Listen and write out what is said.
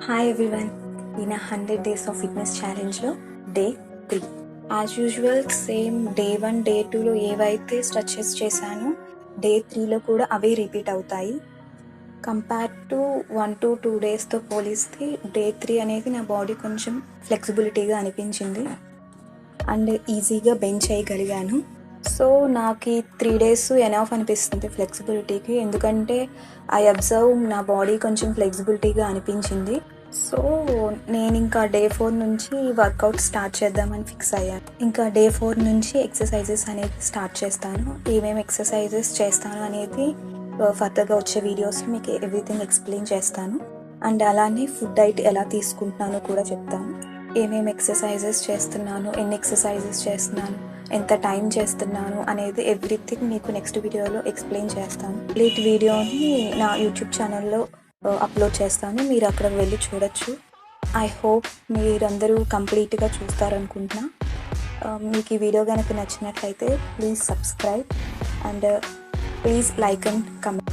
Hi everyone, ఈయన 100 days of fitness ఛాలెంజ్లో day 3. As usual same day 1 day 2లో ఏవైతే స్ట్రెచెస్ చేశానో డే 3లో కూడా అవే రిపీట్ అవుతాయి. కంపేర్ టు 1 to 2 డేస్తో పోలిస్తే డే 3 అనేది నా బాడీ కొంచెం ఫ్లెక్సిబిలిటీగా అనిపించింది అండ్ ఈజీగా బెంచ్ చేయగలిగాను. సో నాకు ఈ 3 డేస్ ఎనఫ్ అనిపిస్తుంది ఫ్లెక్సిబిలిటీకి, ఎందుకంటే ఐ అబ్జర్వ్ నా బాడీ కొంచెం ఫ్లెక్సిబిలిటీగా అనిపించింది. సో నేను ఇంకా డే 4 నుంచి వర్కౌట్ స్టార్ట్ చేద్దామని ఫిక్స్ అయ్యాను. ఇంకా డే 4 నుంచి ఎక్సర్సైజెస్ అనేది స్టార్ట్ చేస్తాను. ఏమేమి ఎక్సర్సైజెస్ చేస్తాను అనేది ఫర్దర్గా వచ్చే వీడియోస్లో మీకు ఎవ్రీథింగ్ ఎక్స్ప్లెయిన్ చేస్తాను. అండ్ అలానే ఫుడ్ డైట్ ఎలా తీసుకుంటున్నానో కూడా చెప్తాను. ఏమేమి ఎక్సర్సైజెస్ చేస్తున్నాను, ఎన్ని ఎక్సర్సైజెస్ చేస్తున్నాను, ఎంత టైం చేస్తున్నాను అనేది ఎవ్రీథింగ్ మీకు నెక్స్ట్ వీడియోలో ఎక్స్ప్లెయిన్ చేస్తాను. కంప్లీట్ వీడియోని నా యూట్యూబ్ ఛానల్లో అప్లోడ్ చేస్తాను, మీరు అక్కడ వెళ్ళి చూడొచ్చు. ఐ హోప్ మీరందరూ కంప్లీట్గా చూస్తారనుకుంటున్నా. మీకు ఈ వీడియో కనుక నచ్చినట్లయితే please subscribe and please like and comment.